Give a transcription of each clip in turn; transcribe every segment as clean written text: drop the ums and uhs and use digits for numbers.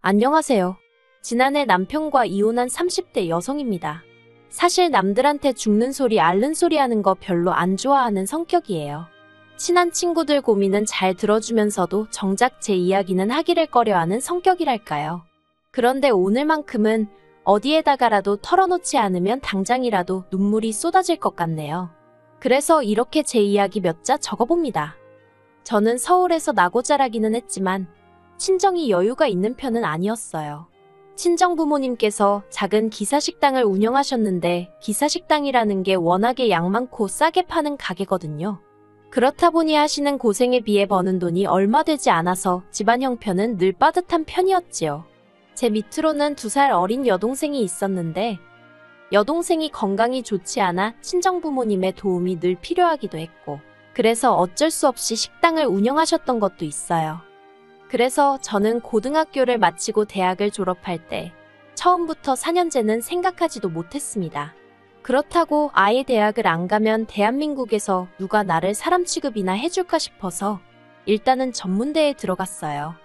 안녕하세요. 지난해 남편과 이혼한 30대 여성입니다. 사실 남들한테 죽는 소리 앓는 소리 하는 거 별로 안 좋아하는 성격이에요. 친한 친구들 고민은 잘 들어주면서도 정작 제 이야기는 하기를 꺼려하는 성격이랄까요. 그런데 오늘만큼은 어디에다가라도 털어놓지 않으면 당장이라도 눈물이 쏟아질 것 같네요. 그래서 이렇게 제 이야기 몇 자 적어봅니다. 저는 서울에서 나고 자라기는 했지만 친정이 여유가 있는 편은 아니었어요. 친정 부모님께서 작은 기사식당을 운영하셨는데 기사식당이라는 게 워낙에 양 많고 싸게 파는 가게거든요. 그렇다 보니 하시는 고생에 비해 버는 돈이 얼마 되지 않아서 집안 형편은 늘 빠듯한 편이었지요. 제 밑으로는 2살 어린 여동생이 있었는데 여동생이 건강이 좋지 않아 친정 부모님의 도움이 늘 필요하기도 했고 그래서 어쩔 수 없이 식당을 운영하셨던 것도 있어요. 그래서 저는 고등학교를 마치고 대학을 졸업할 때 처음부터 4년제는 생각하지도 못했습니다. 그렇다고 아예 대학을 안 가면 대한민국에서 누가 나를 사람 취급이나 해줄까 싶어서 일단은 전문대에 들어갔어요.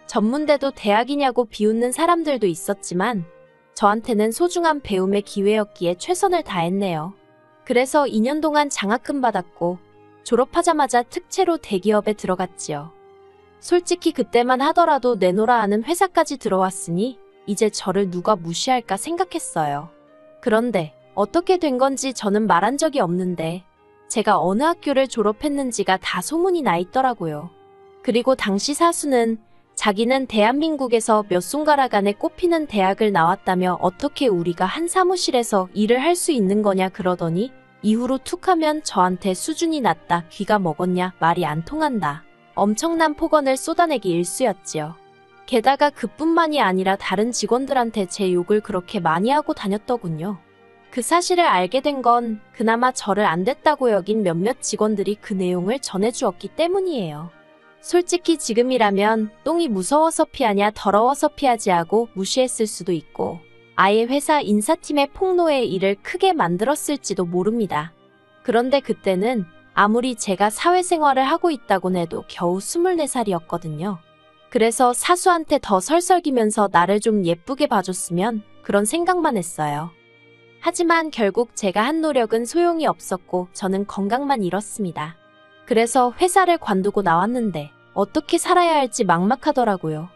전문대도 대학이냐고 비웃는 사람들도 있었지만 저한테는 소중한 배움의 기회였기에 최선을 다했네요. 그래서 2년 동안 장학금 받았고 졸업하자마자 특채로 대기업에 들어갔지요. 솔직히 그때만 하더라도 내노라 하는 회사까지 들어왔으니 이제 저를 누가 무시할까 생각했어요. 그런데 어떻게 된 건지 저는 말한 적이 없는데 제가 어느 학교를 졸업했는지가 다 소문이 나 있더라고요. 그리고 당시 사수는 자기는 대한민국에서 몇 손가락 안에 꼽히는 대학을 나왔다며 어떻게 우리가 한 사무실에서 일을 할 수 있는 거냐 그러더니 이후로 툭하면 저한테 수준이 낮다, 귀가 먹었냐, 말이 안 통한다. 엄청난 폭언을 쏟아내기 일쑤였지요. 게다가 그뿐만이 아니라 다른 직원들한테 제 욕을 그렇게 많이 하고 다녔더군요. 그 사실을 알게 된 건 그나마 저를 안 됐다고 여긴 몇몇 직원들이 그 내용을 전해주었기 때문이에요. 솔직히 지금이라면 똥이 무서워서 피하냐 더러워서 피하지 하고 무시했을 수도 있고 아예 회사 인사팀의 폭로에 일을 크게 만들었을지도 모릅니다. 그런데 그때는 아무리 제가 사회생활을 하고 있다곤 해도 겨우 24살이었거든요. 그래서 사수한테 더 설설기면서 나를 좀 예쁘게 봐줬으면 그런 생각만 했어요. 하지만 결국 제가 한 노력은 소용이 없었고 저는 건강만 잃었습니다. 그래서 회사를 관두고 나왔는데 어떻게 살아야 할지 막막하더라고요.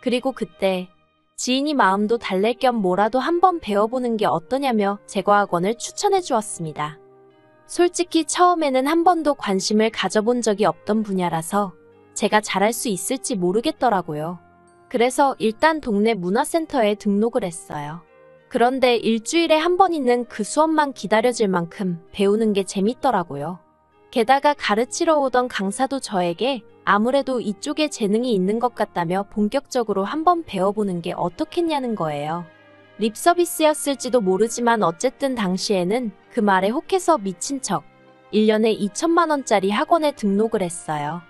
그리고 그때 지인이 마음도 달랠 겸 뭐라도 한번 배워보는 게 어떠냐며 제과학원을 추천해 주었습니다. 솔직히 처음에는 한 번도 관심을 가져본 적이 없던 분야라서 제가 잘할 수 있을지 모르겠더라고요. 그래서 일단 동네 문화센터에 등록을 했어요. 그런데 일주일에 한 번 있는 그 수업만 기다려질 만큼 배우는 게 재밌더라고요. 게다가 가르치러 오던 강사도 저에게 아무래도 이쪽에 재능이 있는 것 같다며 본격적으로 한번 배워보는 게 어떻겠냐는 거예요. 립서비스였을지도 모르지만 어쨌든 당시에는 그 말에 혹해서 미친 척 1년에 2천만 원짜리 학원에 등록을 했어요.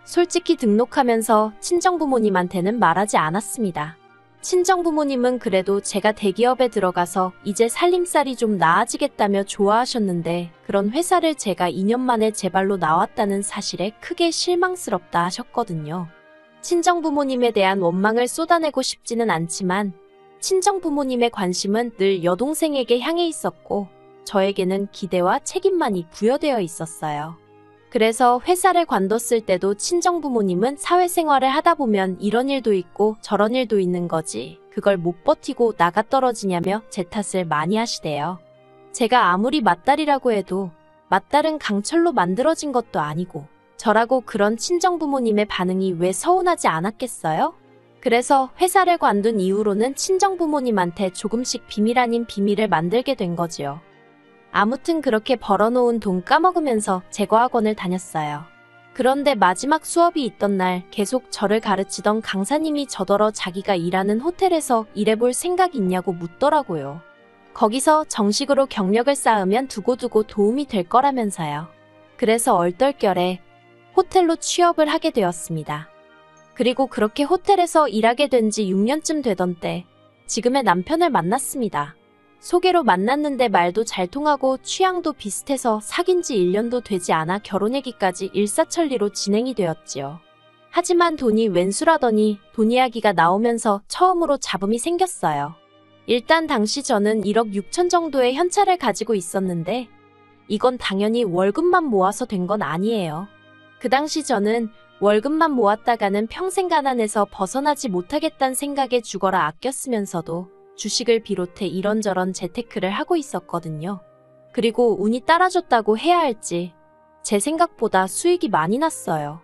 솔직히 등록하면서 친정부모님한테는 말하지 않았습니다. 친정부모님은 그래도 제가 대기업에 들어가서 이제 살림살이 좀 나아지겠다며 좋아하셨는데 그런 회사를 제가 2년 만에 제 발로 나왔다는 사실에 크게 실망스럽다 하셨거든요. 친정부모님에 대한 원망을 쏟아내고 싶지는 않지만 친정부모님의 관심은 늘 여동생에게 향해 있었고 저에게는 기대와 책임만이 부여되어 있었어요. 그래서 회사를 관뒀을 때도 친정부모님은 사회생활을 하다 보면 이런 일도 있고 저런 일도 있는 거지 그걸 못 버티고 나가 떨어지냐며 제 탓을 많이 하시대요. 제가 아무리 맏딸이라고 해도 맏딸은 강철로 만들어진 것도 아니고 저라고 그런 친정부모님의 반응이 왜 서운하지 않았겠어요? 그래서 회사를 관둔 이후로는 친정부모님한테 조금씩 비밀 아닌 비밀을 만들게 된 거지요. 아무튼 그렇게 벌어놓은 돈 까먹으면서 제과학원을 다녔어요. 그런데 마지막 수업이 있던 날 계속 저를 가르치던 강사님이 저더러 자기가 일하는 호텔에서 일해볼 생각이 있냐고 묻더라고요. 거기서 정식으로 경력을 쌓으면 두고두고 도움이 될 거라면서요. 그래서 얼떨결에 호텔로 취업을 하게 되었습니다. 그리고 그렇게 호텔에서 일하게 된 지 6년쯤 되던 때 지금의 남편을 만났습니다. 소개로 만났는데 말도 잘 통하고 취향도 비슷해서 사귄 지 1년도 되지 않아 결혼 얘기까지 일사천리로 진행이 되었지요. 하지만 돈이 웬수라더니 돈 이야기가 나오면서 처음으로 잡음이 생겼어요. 일단 당시 저는 1억 6천 정도의 현찰을 가지고 있었는데 이건 당연히 월급만 모아서 된 건 아니에요. 그 당시 저는 월급만 모았다가는 평생 가난에서 벗어나지 못하겠다는 생각에 죽어라 아껴 쓰면서도 주식을 비롯해 이런저런 재테크를 하고 있었거든요. 그리고 운이 따라줬다고 해야 할지 제 생각보다 수익이 많이 났어요.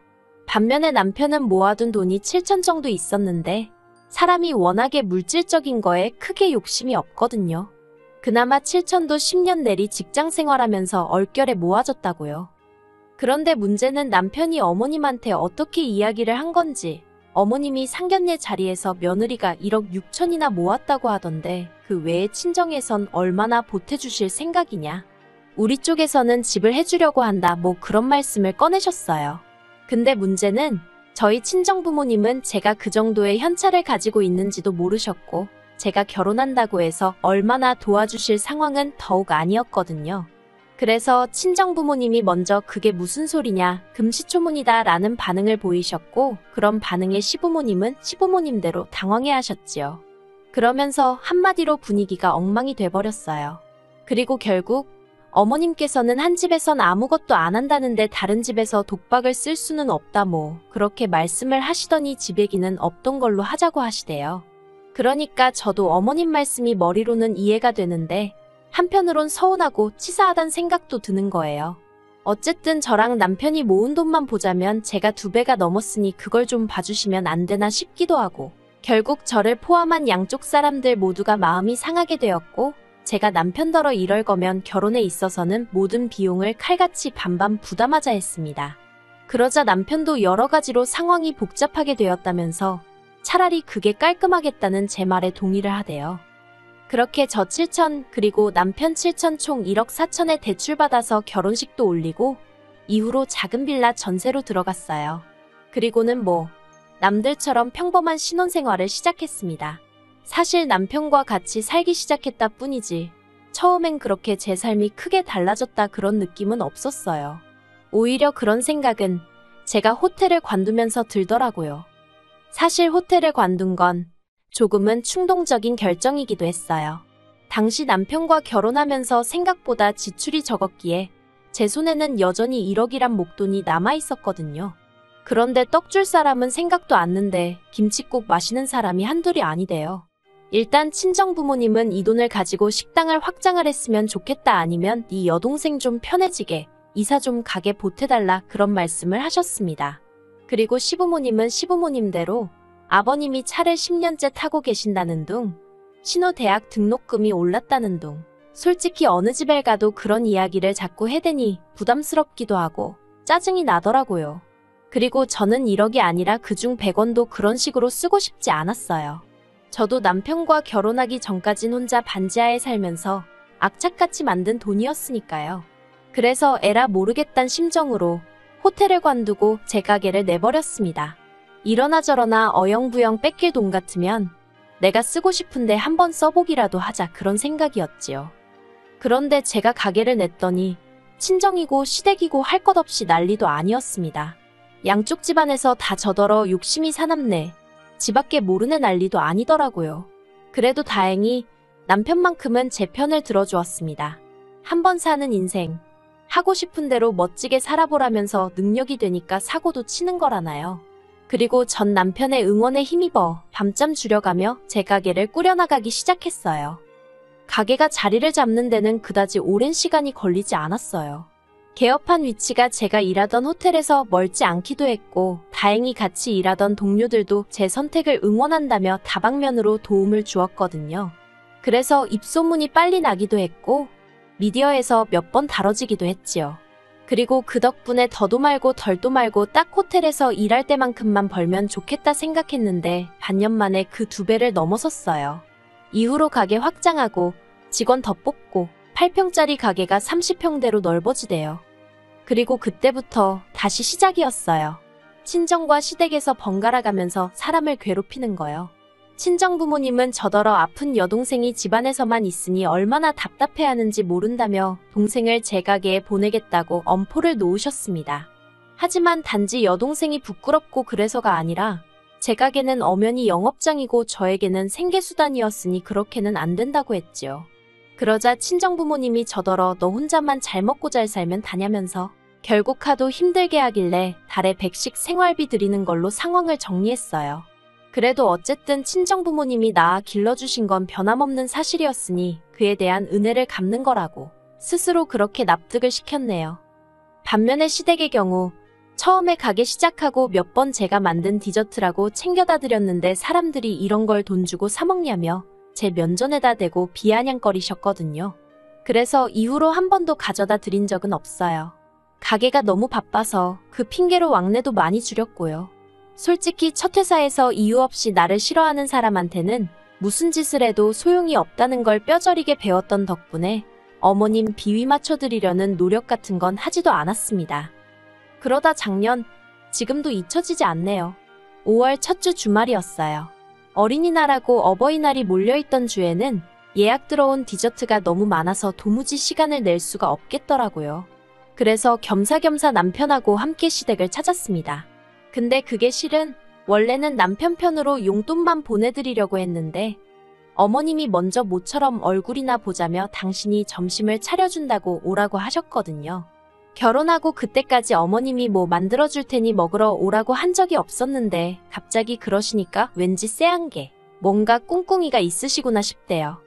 반면에 남편은 모아둔 돈이 7천 정도 있었는데 사람이 워낙에 물질적인 거에 크게 욕심이 없거든요. 그나마 7천도 10년 내리 직장 생활하면서 얼결에 모아졌다고요. 그런데 문제는 남편이 어머님한테 어떻게 이야기를 한 건지 어머님이 상견례 자리에서 며느리가 1억 6천이나 모았다고 하던데 그 외에 친정에선 얼마나 보태주실 생각이냐. 우리 쪽에서는 집을 해주려고 한다 뭐 그런 말씀을 꺼내셨어요. 근데 문제는 저희 친정부모님은 제가 그 정도의 현찰을 가지고 있는지도 모르셨고 제가 결혼한다고 해서 얼마나 도와주실 상황은 더욱 아니었거든요. 그래서 친정부모님이 먼저 그게 무슨 소리냐, 금시초문이다 라는 반응을 보이셨고 그런 반응에 시부모님은 시부모님대로 당황해 하셨지요. 그러면서 한마디로 분위기가 엉망이 돼버렸어요. 그리고 결국 어머님께서는 한 집에선 아무것도 안 한다는데 다른 집에서 독박을 쓸 수는 없다 뭐 그렇게 말씀을 하시더니 집 얘기는 없던 걸로 하자고 하시대요. 그러니까 저도 어머님 말씀이 머리로는 이해가 되는데 한편으론 서운하고 치사하단 생각도 드는 거예요. 어쨌든 저랑 남편이 모은 돈만 보자면 제가 2배가 넘었으니 그걸 좀 봐주시면 안 되나 싶기도 하고 결국 저를 포함한 양쪽 사람들 모두가 마음이 상하게 되었고 제가 남편더러 이럴 거면 결혼에 있어서는 모든 비용을 칼같이 반반 부담하자 했습니다. 그러자 남편도 여러 가지로 상황이 복잡하게 되었다면서 차라리 그게 깔끔하겠다는 제 말에 동의를 하대요. 그렇게 저 7천 그리고 남편 7천 총 1억 4천에 대출받아서 결혼식도 올리고 이후로 작은 빌라 전세로 들어갔어요. 그리고는 뭐 남들처럼 평범한 신혼생활을 시작했습니다. 사실 남편과 같이 살기 시작했다 뿐이지 처음엔 그렇게 제 삶이 크게 달라졌다 그런 느낌은 없었어요. 오히려 그런 생각은 제가 호텔을 관두면서 들더라고요. 사실 호텔을 관둔 건 조금은 충동적인 결정이기도 했어요. 당시 남편과 결혼하면서 생각보다 지출이 적었기에 제 손에는 여전히 1억이란 목돈이 남아있었거든요. 그런데 떡 줄 사람은 생각도 않는데 김칫국 마시는 사람이 한둘이 아니대요. 일단 친정부모님은 이 돈을 가지고 식당을 확장을 했으면 좋겠다 아니면 네 여동생 좀 편해지게 이사 좀 가게 보태달라 그런 말씀을 하셨습니다. 그리고 시부모님은 시부모님대로 아버님이 차를 10년째 타고 계신다는 둥, 신혼대학 등록금이 올랐다는 둥, 솔직히 어느 집에 가도 그런 이야기를 자꾸 해대니 부담스럽기도 하고 짜증이 나더라고요. 그리고 저는 1억이 아니라 그중 100원도 그런 식으로 쓰고 싶지 않았어요. 저도 남편과 결혼하기 전까진 혼자 반지하에 살면서 악착같이 만든 돈이었으니까요. 그래서 에라 모르겠단 심정으로 호텔을 관두고 제 가게를 내버렸습니다. 이러나 저러나 어영부영 뺏길 돈 같으면 내가 쓰고 싶은데 한번 써보기라도 하자 그런 생각이었지요. 그런데 제가 가게를 냈더니 친정이고 시댁이고 할 것 없이 난리도 아니었습니다. 양쪽 집안에서 다 저더러 욕심이 사납네. 집밖에 모르네 난리도 아니더라고요. 그래도 다행히 남편만큼은 제 편을 들어주었습니다. 한번 사는 인생, 하고 싶은 대로 멋지게 살아보라면서 능력이 되니까 사고도 치는 거라나요. 그리고 전 남편의 응원에 힘입어 밤잠 줄여가며 제 가게를 꾸려나가기 시작했어요. 가게가 자리를 잡는 데는 그다지 오랜 시간이 걸리지 않았어요. 개업한 위치가 제가 일하던 호텔에서 멀지 않기도 했고 다행히 같이 일하던 동료들도 제 선택을 응원한다며 다방면으로 도움을 주었거든요. 그래서 입소문이 빨리 나기도 했고 미디어에서 몇 번 다뤄지기도 했지요. 그리고 그 덕분에 더도 말고 덜도 말고 딱 호텔에서 일할 때만큼만 벌면 좋겠다 생각했는데 반년 만에 그 2배를 넘어섰어요. 이후로 가게 확장하고 직원 더 뽑고 8평짜리 가게가 30평대로 넓어지대요. 그리고 그때부터 다시 시작이었어요. 친정과 시댁에서 번갈아 가면서 사람을 괴롭히는 거요. 친정부모님은 저더러 아픈 여동생이 집안에서만 있으니 얼마나 답답해하는지 모른다며 동생을 제 가게에 보내겠다고 엄포를 놓으셨습니다. 하지만 단지 여동생이 부끄럽고 그래서가 아니라 제 가게는 엄연히 영업장이고 저에게는 생계수단이었으니 그렇게는 안 된다고 했지요. 그러자 친정부모님이 저더러 너 혼자만 잘 먹고 잘 살면 다냐면서 결국 하도 힘들게 하길래 달에 100씩 생활비 드리는 걸로 상황을 정리했어요. 그래도 어쨌든 친정부모님이 낳아 길러주신 건 변함없는 사실이었으니 그에 대한 은혜를 갚는 거라고 스스로 그렇게 납득을 시켰네요. 반면에 시댁의 경우 처음에 가게 시작하고 몇 번 제가 만든 디저트라고 챙겨다 드렸는데 사람들이 이런 걸 돈 주고 사 먹냐며 제 면전에다 대고 비아냥거리셨거든요. 그래서 이후로 한 번도 가져다 드린 적은 없어요. 가게가 너무 바빠서 그 핑계로 왕래도 많이 줄였고요. 솔직히 첫 회사에서 이유 없이 나를 싫어하는 사람한테는 무슨 짓을 해도 소용이 없다는 걸 뼈저리게 배웠던 덕분에 어머님 비위 맞춰드리려는 노력 같은 건 하지도 않았습니다. 그러다 작년, 지금도 잊혀지지 않네요. 5월 첫 주 주말이었어요. 어린이날하고 어버이날이 몰려있던 주에는 예약 들어온 디저트가 너무 많아서 도무지 시간을 낼 수가 없겠더라고요. 그래서 겸사겸사 남편하고 함께 시댁을 찾았습니다. 근데 그게 실은 원래는 남편 편으로 용돈만 보내드리려고 했는데 어머님이 먼저 모처럼 얼굴이나 보자며 당신이 점심을 차려준다고 오라고 하셨거든요. 결혼하고 그때까지 어머님이 뭐 만들어줄 테니 먹으러 오라고 한 적이 없었는데 갑자기 그러시니까 왠지 쎄한 게 뭔가 꿍꿍이가 있으시구나 싶대요.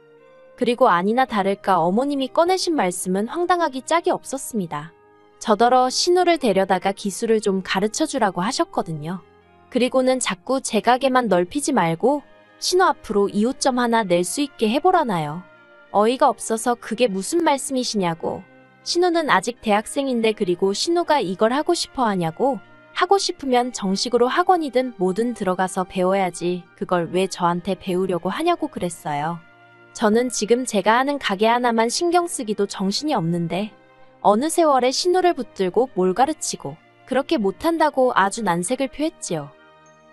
그리고 아니나 다를까 어머님이 꺼내신 말씀은 황당하기 짝이 없었습니다. 저더러 신우를 데려다가 기술을 좀 가르쳐주라고 하셨거든요. 그리고는 자꾸 제 가게만 넓히지 말고 신우 앞으로 2호점 하나 낼 수 있게 해보라나요. 어이가 없어서 그게 무슨 말씀이시냐고. 신우는 아직 대학생인데 그리고 신우가 이걸 하고 싶어 하냐고. 하고 싶으면 정식으로 학원이든 뭐든 들어가서 배워야지 그걸 왜 저한테 배우려고 하냐고 그랬어요. 저는 지금 제가 하는 가게 하나만 신경 쓰기도 정신이 없는데 어느 세월에 신우를 붙들고 뭘 가르치고 그렇게 못한다고 아주 난색을 표했지요.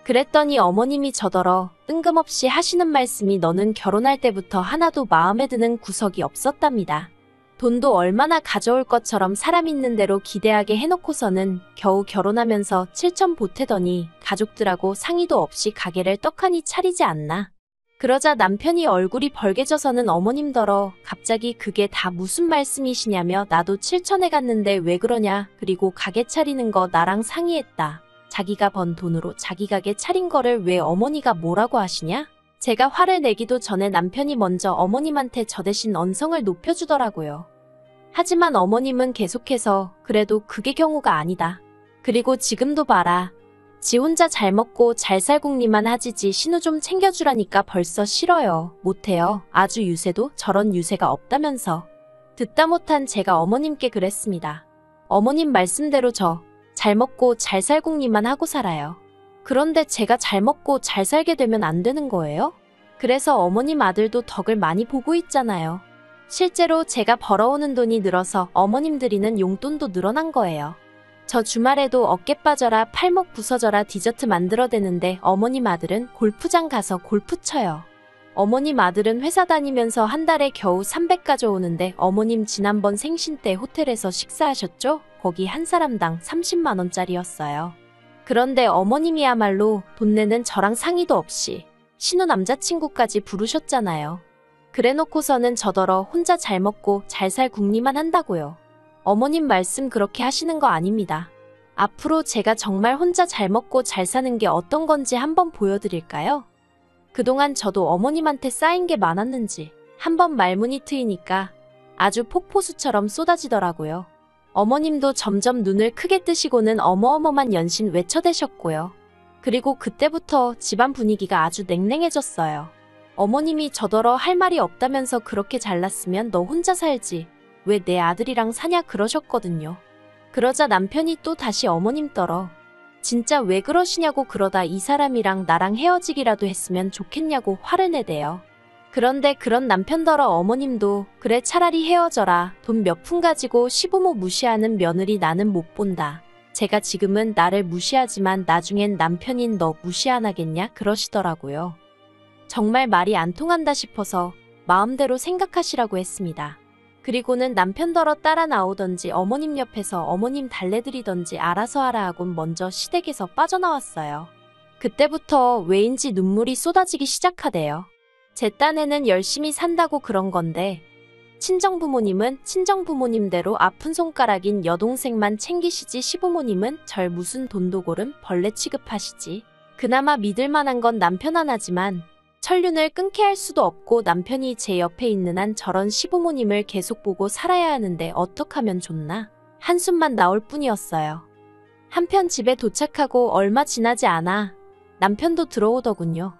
그랬더니 어머님이 저더러 뜬금없이 하시는 말씀이 너는 결혼할 때부터 하나도 마음에 드는 구석이 없었답니다. 돈도 얼마나 가져올 것처럼 사람 있는 대로 기대하게 해놓고서는 겨우 결혼하면서 7천 보태더니 가족들하고 상의도 없이 가게를 떡하니 차리지 않나. 그러자 남편이 얼굴이 벌개져서는 어머님더러 갑자기 그게 다 무슨 말씀이시냐며 나도 7천에 갔는데 왜 그러냐. 그리고 가게 차리는 거 나랑 상의했다. 자기가 번 돈으로 자기 가게 차린 거를 왜 어머니가 뭐라고 하시냐? 제가 화를 내기도 전에 남편이 먼저 어머님한테 저 대신 언성을 높여주더라고요. 하지만 어머님은 계속해서 그래도 그게 경우가 아니다. 그리고 지금도 봐라. 지 혼자 잘 먹고 잘 살궁리만 하지지 신우 좀 챙겨주라니까 벌써 싫어요. 못해요. 아주 유세도 저런 유세가 없다면서. 듣다 못한 제가 어머님께 그랬습니다. 어머님 말씀대로 저 잘 먹고 잘 살궁리만 하고 살아요. 그런데 제가 잘 먹고 잘 살게 되면 안 되는 거예요? 그래서 어머님 아들도 덕을 많이 보고 있잖아요. 실제로 제가 벌어오는 돈이 늘어서 어머님 드리는 용돈도 늘어난 거예요. 저 주말에도 어깨 빠져라 팔목 부서져라 디저트 만들어대는데 어머님 아들은 골프장 가서 골프 쳐요. 어머님 아들은 회사 다니면서 한 달에 겨우 300 가져오는데 어머님 지난번 생신 때 호텔에서 식사하셨죠? 거기 한 사람당 30만 원짜리였어요. 그런데 어머님이야말로 돈 내는 저랑 상의도 없이 신우 남자친구까지 부르셨잖아요. 그래놓고서는 저더러 혼자 잘 먹고 잘 살 궁리만 한다고요. 어머님 말씀 그렇게 하시는 거 아닙니다. 앞으로 제가 정말 혼자 잘 먹고 잘 사는 게 어떤 건지 한번 보여드릴까요? 그동안 저도 어머님한테 쌓인 게 많았는지 한번 말문이 트이니까 아주 폭포수처럼 쏟아지더라고요. 어머님도 점점 눈을 크게 뜨시고는 어머어머만 연신 외쳐대셨고요. 그리고 그때부터 집안 분위기가 아주 냉랭해졌어요. 어머님이 저더러 할 말이 없다면서 그렇게 잘났으면 너 혼자 살지. 왜 내 아들이랑 사냐 그러셨거든요. 그러자 남편이 또 다시 어머님 떨어 진짜 왜 그러시냐고 그러다 이 사람이랑 나랑 헤어지기라도 했으면 좋겠냐고 화를 내대요. 그런데 그런 남편더러 어머님도 그래 차라리 헤어져라. 돈 몇 푼 가지고 시부모 무시하는 며느리 나는 못 본다. 제가 지금은 나를 무시하지만 나중엔 남편인 너 무시 안 하겠냐 그러시더라고요. 정말 말이 안 통한다 싶어서 마음대로 생각하시라고 했습니다. 그리고는 남편더러 따라 나오던지 어머님 옆에서 어머님 달래드리던지 알아서 하라 하곤 먼저 시댁에서 빠져나왔어요. 그때부터 왜인지 눈물이 쏟아지기 시작하대요. 제 딴에는 열심히 산다고 그런 건데 친정부모님은 친정부모님대로 아픈 손가락인 여동생만 챙기시지 시부모님은 절 무슨 돈도고름 벌레 취급하시지. 그나마 믿을 만한 건 남편 하나지만 천륜을 끊게 할 수도 없고 남편이 제 옆에 있는 한 저런 시부모님을 계속 보고 살아야 하는데 어떡하면 좋나? 한숨만 나올 뿐이었어요. 한편 집에 도착하고 얼마 지나지 않아 남편도 들어오더군요.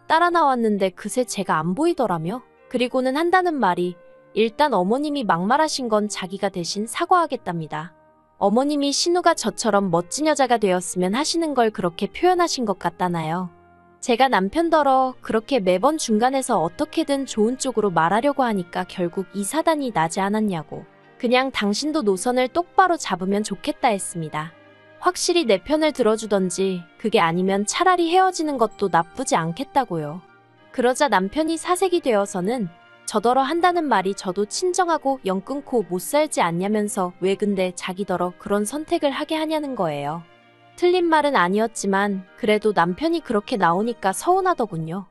따라 나왔는데 그새 제가 안 보이더라며. 그리고는 한다는 말이 일단 어머님이 막말하신 건 자기가 대신 사과하겠답니다. 어머님이 신우가 저처럼 멋진 여자가 되었으면 하시는 걸 그렇게 표현하신 것 같다나요. 제가 남편더러 그렇게 매번 중간에서 어떻게든 좋은 쪽으로 말하려고 하니까 결국 이 사단이 나지 않았냐고. 그냥 당신도 노선을 똑바로 잡으면 좋겠다 했습니다. 확실히 내 편을 들어주던지 그게 아니면 차라리 헤어지는 것도 나쁘지 않겠다고요. 그러자 남편이 사색이 되어서는 저더러 한다는 말이 저도 친정하고 영 끊고 못 살지 않냐면서 왜 근데 자기더러 그런 선택을 하게 하냐는 거예요. 틀린 말은 아니었지만 그래도 남편이 그렇게 나오니까 서운하더군요.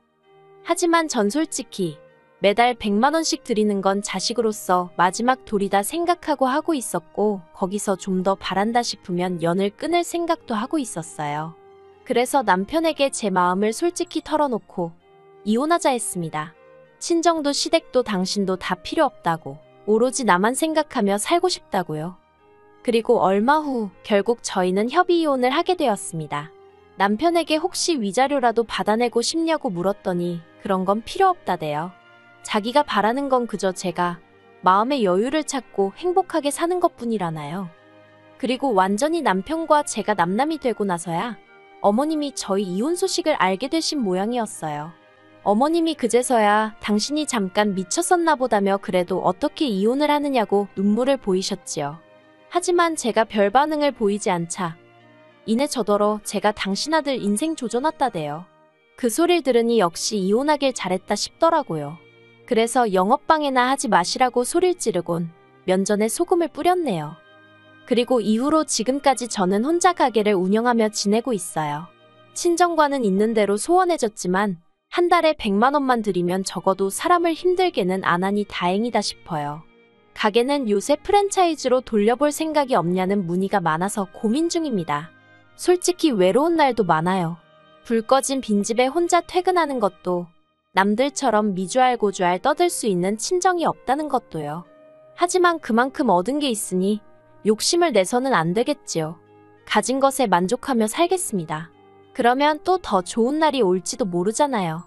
하지만 전 솔직히 매달 100만 원씩 드리는 건 자식으로서 마지막 돌이다 생각하고 하고 있었고 거기서 좀 더 바란다 싶으면 연을 끊을 생각도 하고 있었어요. 그래서 남편에게 제 마음을 솔직히 털어놓고 이혼하자 했습니다. 친정도 시댁도 당신도 다 필요 없다고 오로지 나만 생각하며 살고 싶다고요. 그리고 얼마 후 결국 저희는 협의 이혼을 하게 되었습니다. 남편에게 혹시 위자료라도 받아내고 싶냐고 물었더니 그런 건 필요 없다대요. 자기가 바라는 건 그저 제가 마음의 여유를 찾고 행복하게 사는 것뿐이라나요. 그리고 완전히 남편과 제가 남남이 되고 나서야 어머님이 저희 이혼 소식을 알게 되신 모양이었어요. 어머님이 그제서야 당신이 잠깐 미쳤었나 보다며 그래도 어떻게 이혼을 하느냐고 눈물을 보이셨지요. 하지만 제가 별 반응을 보이지 않자 이내 저더러 제가 당신 아들 인생 조져놨다대요. 그 소리를 들으니 역시 이혼하길 잘했다 싶더라고요. 그래서 영업방해나 하지 마시라고 소리를 지르곤 면전에 소금을 뿌렸네요. 그리고 이후로 지금까지 저는 혼자 가게를 운영하며 지내고 있어요. 친정과는 있는 대로 소원해졌지만 한 달에 100만 원만 들이면 적어도 사람을 힘들게는 안 하니 다행이다 싶어요. 가게는 요새 프랜차이즈로 돌려볼 생각이 없냐는 문의가 많아서 고민 중입니다. 솔직히 외로운 날도 많아요. 불 꺼진 빈집에 혼자 퇴근하는 것도 남들처럼 미주알 고주알 떠들 수 있는 친정이 없다는 것도요. 하지만 그만큼 얻은 게 있으니 욕심을 내서는 안 되겠지요. 가진 것에 만족하며 살겠습니다. 그러면 또 더 좋은 날이 올지도 모르잖아요.